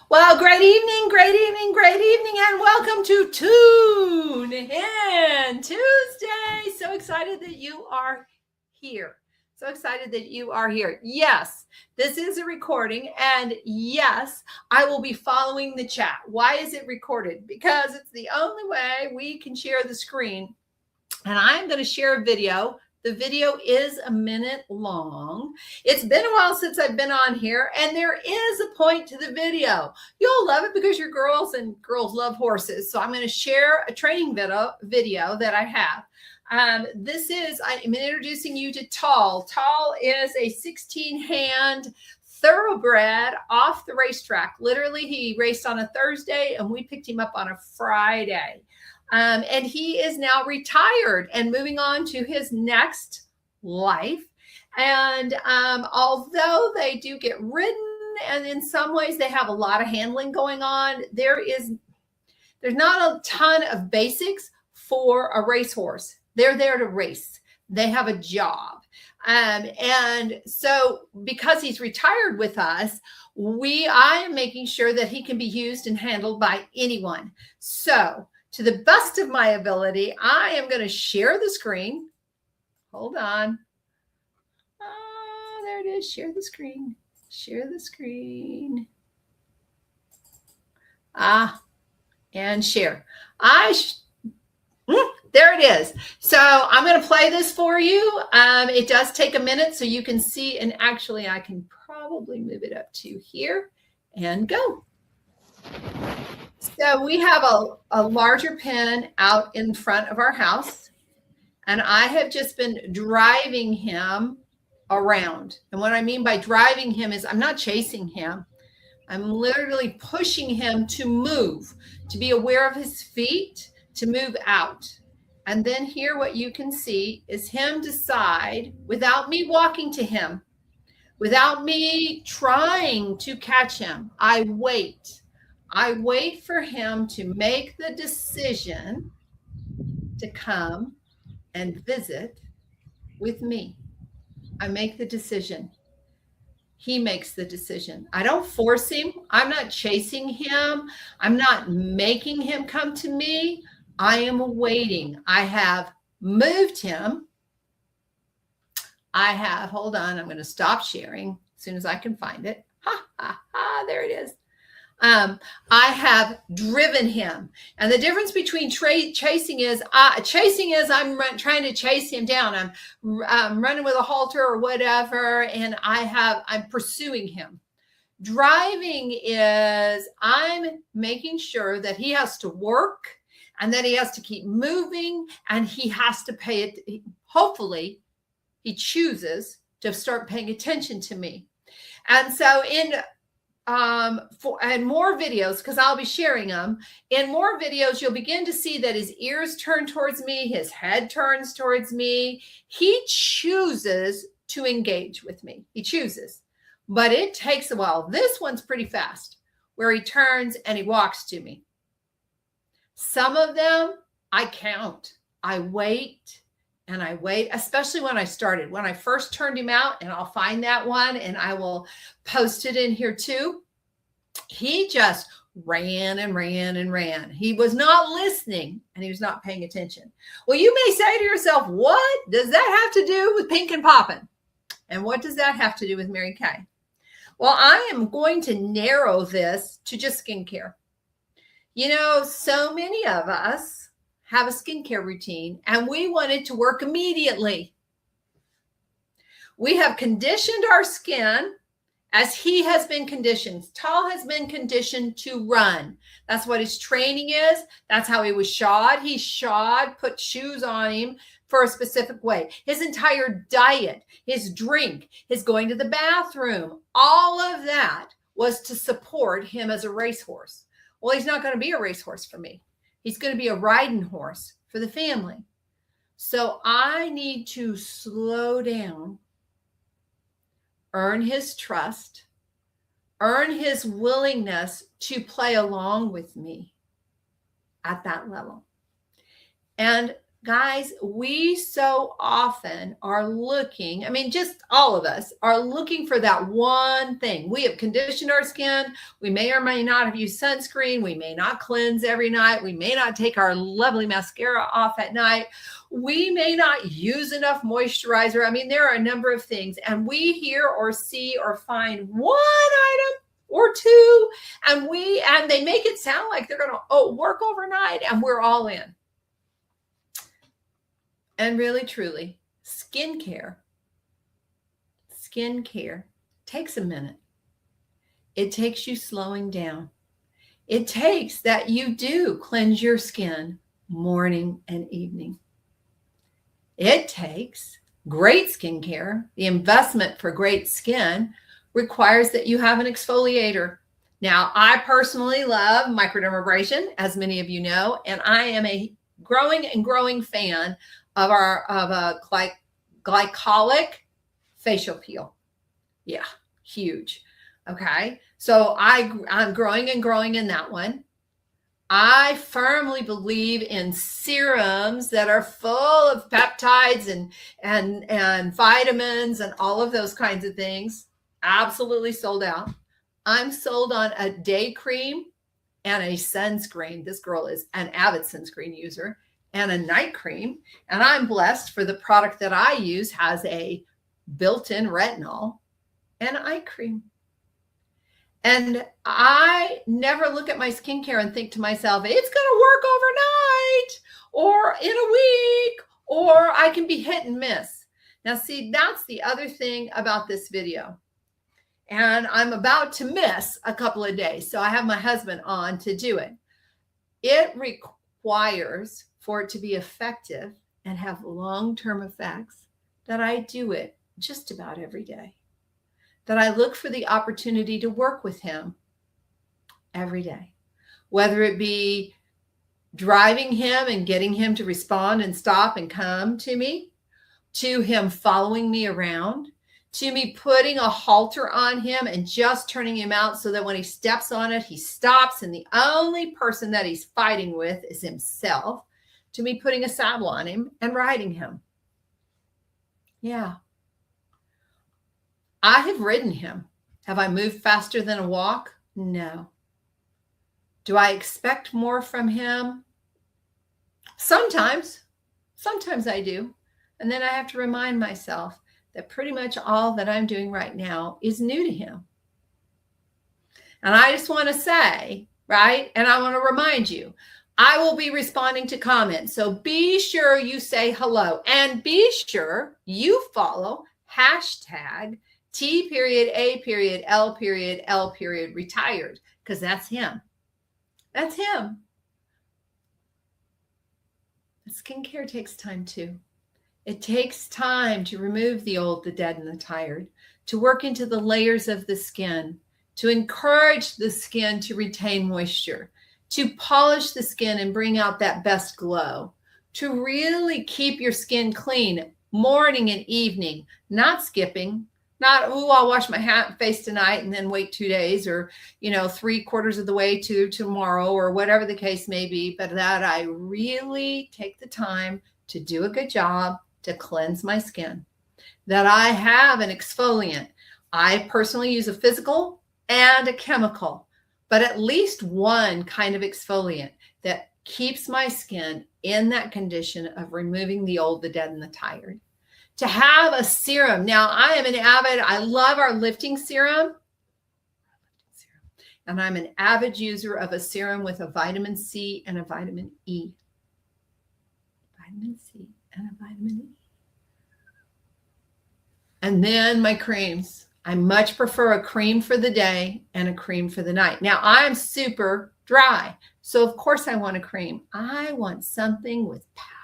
Well, great evening, great evening, great evening, and welcome to Tune In Tuesday. So excited that you are here. So excited that you are here. Yes, this is a recording, and yes, I will be following the chat. Why is it recorded? Because it's the only way we can share the screen. And I'm going to share a video. The video is a minute long. It's been a while since I've been on here, and there is a point to the video. You'll love it because you're girls, and girls love horses. So I'm going to share a training video that I have. I'm introducing you to T.A.L.L. T.A.L.L is a 16-hand thoroughbred off the racetrack. Literally, he raced on a Thursday, and we picked him up on a Friday. And he is now retired and moving on to his next life. And although they do get ridden, and in some ways they have a lot of handling going on, there's not a ton of basics for a racehorse. They're there to race. They have a job. And so because he's retired with us, I am making sure that he can be used and handled by anyone. So to the best of my ability, I am going to share the screen. Hold on. There it is. Share the screen. Share the screen. And share. There it is. So I'm going to play this for you. It does take a minute so you can see. And actually, I can probably move it up to here and go. So we have a larger pen out in front of our house, and I have just been driving him around. And what I mean by driving him is I'm not chasing him. I'm literally pushing him to move, to be aware of his feet, to move out. And then here what you can see is him decide, without me walking to him, without me trying to catch him, I wait. I wait for him to make the decision to come and visit with me. I make the decision. He makes the decision. I don't force him. I'm not chasing him. I'm not making him come to me. I am waiting. I have moved him. Hold on, I'm going to stop sharing as soon as I can find it. There it is. I have driven him. And the difference between chasing is I'm trying to chase him down. I'm running with a halter or whatever, and I'm pursuing him. Driving is I'm making sure that he has to work and that he has to keep moving, and he has to pay it. Hopefully, he chooses to start paying attention to me. And so and more videos, because I'll be sharing them. In more videos, you'll begin to see that his ears turn towards me, his head turns towards me. He chooses to engage with me. He chooses, but it takes a while. This one's pretty fast, where he turns and he walks to me. Some of them I count. I wait and I wait, especially when I started. When I first turned him out, and I'll find that one and I will post it in here too. He just ran and ran and ran. He was not listening and he was not paying attention. Well, you may say to yourself, what does that have to do with Pink and Poppin'? And what does that have to do with Mary Kay? Well, I am going to narrow this to just skincare. You know, so many of us have a skincare routine and we want it to work immediately. We have conditioned our skin as he has been conditioned. T.A.L.L has been conditioned to run. That's what his training is. That's how he was shod. He's shod, put shoes on him for a specific way. His entire diet, his drink, his going to the bathroom, all of that was to support him as a racehorse. Well, he's not going to be a racehorse for me. He's going to be a riding horse for the family. So I need to slow down, earn his trust, earn his willingness to play along with me at that level. And Guys, we so often are looking, I mean, just all of us are looking for that one thing. We have conditioned our skin. We may or may not have used sunscreen. We may not cleanse every night. We may not take our lovely mascara off at night. We may not use enough moisturizer. I mean, there are a number of things, and we hear or see or find one item or two, and they make it sound like they're going to work overnight, and we're all in. And really, truly, skincare takes a minute. It takes you slowing down. It takes that you do cleanse your skin morning and evening. It takes great skincare. The investment for great skin requires that you have an exfoliator. Now, I personally love microdermabrasion, as many of you know, and I am a growing fan of a glycolic facial peel. Yeah, huge. Okay, so I'm growing in that one. I firmly believe in serums that are full of peptides and vitamins and all of those kinds of things. Absolutely sold out. I'm sold on a day cream and a sunscreen. This girl is an avid sunscreen user. And a night cream. And I'm blessed, for the product that I use has a built-in retinol and eye cream. And I never look at my skincare and think to myself, it's going to work overnight or in a week, or I can be hit and miss. Now, see, that's the other thing about this video. And I'm about to miss a couple of days. So I have my husband on to do it. It requires, for it to be effective and have long-term effects, that I do it just about every day. That I look for the opportunity to work with him every day, whether it be driving him and getting him to respond and stop and come to me, to him following me around, to me putting a halter on him and just turning him out so that when he steps on it, he stops and the only person that he's fighting with is himself, to me putting a saddle on him and riding him. Yeah. I have ridden him. Have I moved faster than a walk? No. Do I expect more from him? Sometimes I do. And then I have to remind myself that pretty much all that I'm doing right now is new to him. And I just want to say, right? And I want to remind you, I will be responding to comments. So be sure you say hello and be sure you follow hashtag T.A.L.L retired, because that's him. That's him. But skincare takes time too. It takes time to remove the old, the dead, and the tired, to work into the layers of the skin, to encourage the skin to retain moisture, to polish the skin and bring out that best glow, to really keep your skin clean morning and evening, not skipping, not, I'll wash my face tonight and then wait 2 days, or, 3/4 of the way to tomorrow, or whatever the case may be, but that I really take the time to do a good job to cleanse my skin, that I have an exfoliant. I personally use a physical and a chemical, but at least one kind of exfoliant that keeps my skin in that condition of removing the old, the dead, and the tired. To have a serum. Now, I love our lifting serum. And I'm an avid user of a serum with a vitamin C and a vitamin E. Vitamin C and a vitamin E. And then my creams. I much prefer a cream for the day and a cream for the night. Now, I'm super dry, so of course I want a cream. I want something with power.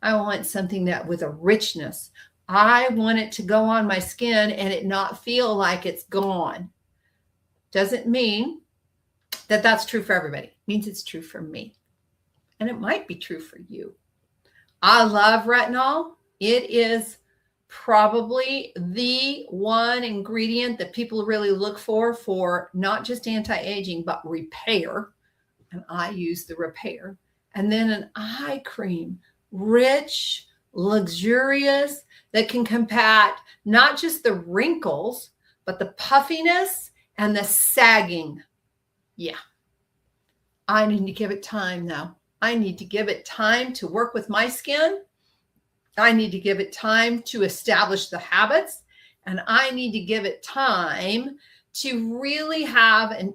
I want something that with a richness. I want it to go on my skin and it not feel like it's gone. Doesn't mean that that's true for everybody. It means it's true for me. And it might be true for you. I love retinol. It is probably the one ingredient that people really look for not just anti-aging, but repair. And I use the repair. And then an eye cream. rich, luxurious, that can combat not just the wrinkles, but the puffiness and the sagging. Yeah. I need to give it time though. I need to give it time to work with my skin. I need to give it time to establish the habits, and I need to give it time to really have an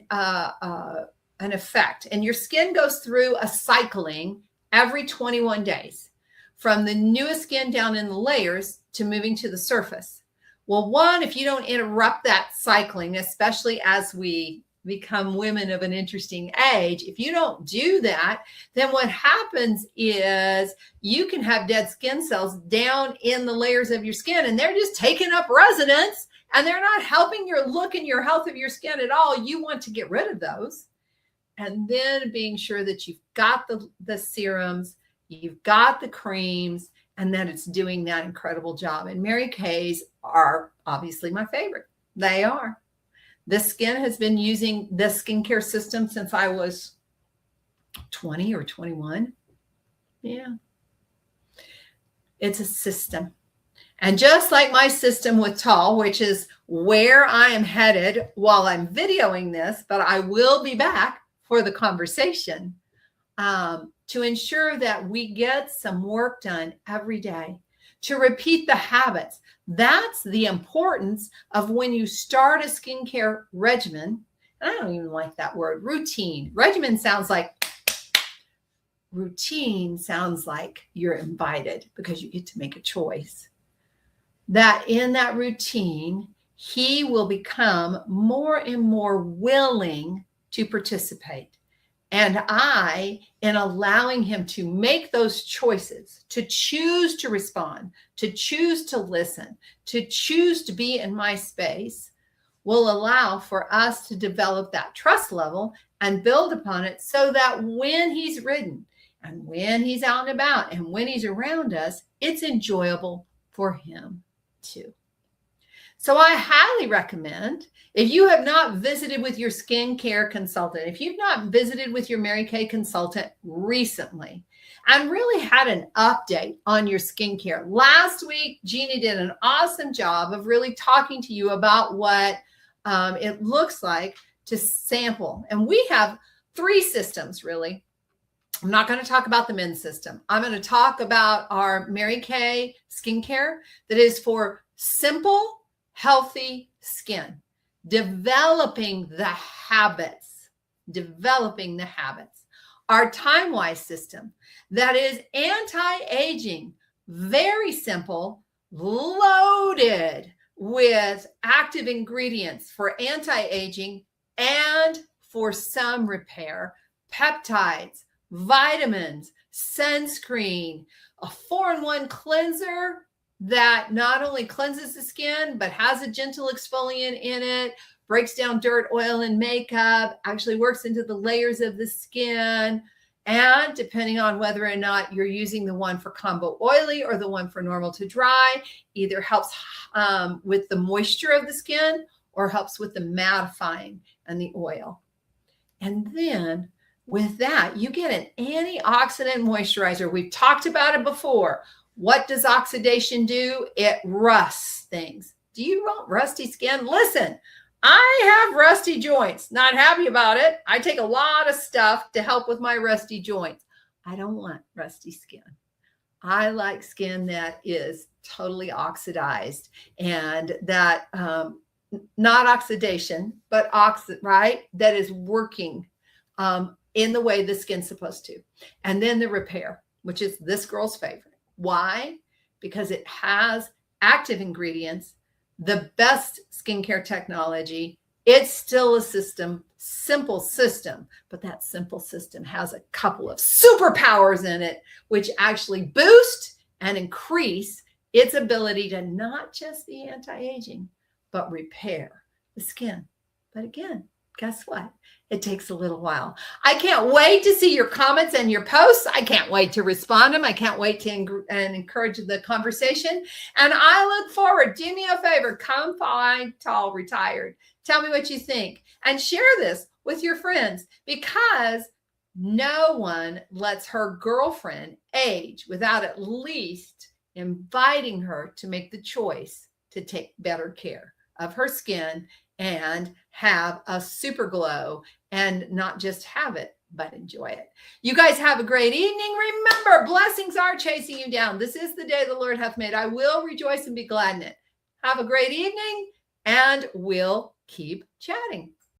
effect. And your skin goes through a cycling every 21 days, from the newest skin down in the layers to moving to the surface. Well, one, if you don't interrupt that cycling, especially as we become women of an interesting age, if you don't do that, then what happens is you can have dead skin cells down in the layers of your skin, and they're just taking up residence, and they're not helping your look and your health of your skin at all. You want to get rid of those. And then being sure that you've got the serums, you've got the creams, and that it's doing that incredible job. And Mary Kay's are obviously my favorite. They are. This skin has been using this skincare system since I was 20 or 21. Yeah. It's a system. And just like my system with T.A.L.L, which is where I am headed while I'm videoing this, but I will be back for the conversation, to ensure that we get some work done every day, to repeat the habits. That's the importance of when you start a skincare regimen. And I don't even like that word, routine. Regimen sounds like routine, sounds like you're invited because you get to make a choice. That in that routine, he will become more and more willing to participate. And I, in allowing him to make those choices, to choose to respond, to choose to listen, to choose to be in my space, will allow for us to develop that trust level and build upon it, so that when he's ridden and when he's out and about and when he's around us, it's enjoyable for him too. So I highly recommend, if you have not visited with your skincare consultant, if you've not visited with your Mary Kay consultant recently and really had an update on your skincare. Last week, Jeannie did an awesome job of really talking to you about what it looks like to sample. And we have 3 systems, really. I'm not going to talk about the men's system. I'm going to talk about our Mary Kay skincare that is for simple, healthy skin, developing the habits. Our Time-Wise system that is anti-aging, very simple, loaded with active ingredients for anti-aging and for some repair, peptides, vitamins, sunscreen, a 4-in-1 cleanser that not only cleanses the skin, but has a gentle exfoliant in it, breaks down dirt, oil, and makeup, actually works into the layers of the skin. And depending on whether or not you're using the one for combo oily or the one for normal to dry, either helps with the moisture of the skin or helps with the mattifying and the oil. And then with that, you get an antioxidant moisturizer. We've talked about it before. What does oxidation do? It rusts things. Do you want rusty skin? Listen, I have rusty joints. Not happy about it. I take a lot of stuff to help with my rusty joints. I don't want rusty skin. I like skin that is totally oxidized and that not oxidation, but right? That is working in the way the skin's supposed to. And then the repair, which is this girl's favorite. Why? Because it has active ingredients, the best skincare technology. It's still a system, simple system, but that simple system has a couple of superpowers in it, which actually boost and increase its ability to not just be anti-aging, but repair the skin. But again, guess what? It takes a little while. I can't wait to see your comments and your posts. I can't wait to respond to them. I can't wait to encourage the conversation. And I look forward. Do me a favor. Come find T.A.L.L Retired. Tell me what you think. And share this with your friends, because No one lets her girlfriend age without at least inviting her to make the choice to take better care of her skin and have a super glow, and not just have it, but enjoy it. You guys have a great evening. Remember, blessings are chasing you down. This is the day the Lord hath made. I will rejoice and be glad in it. Have a great evening, and we'll keep chatting.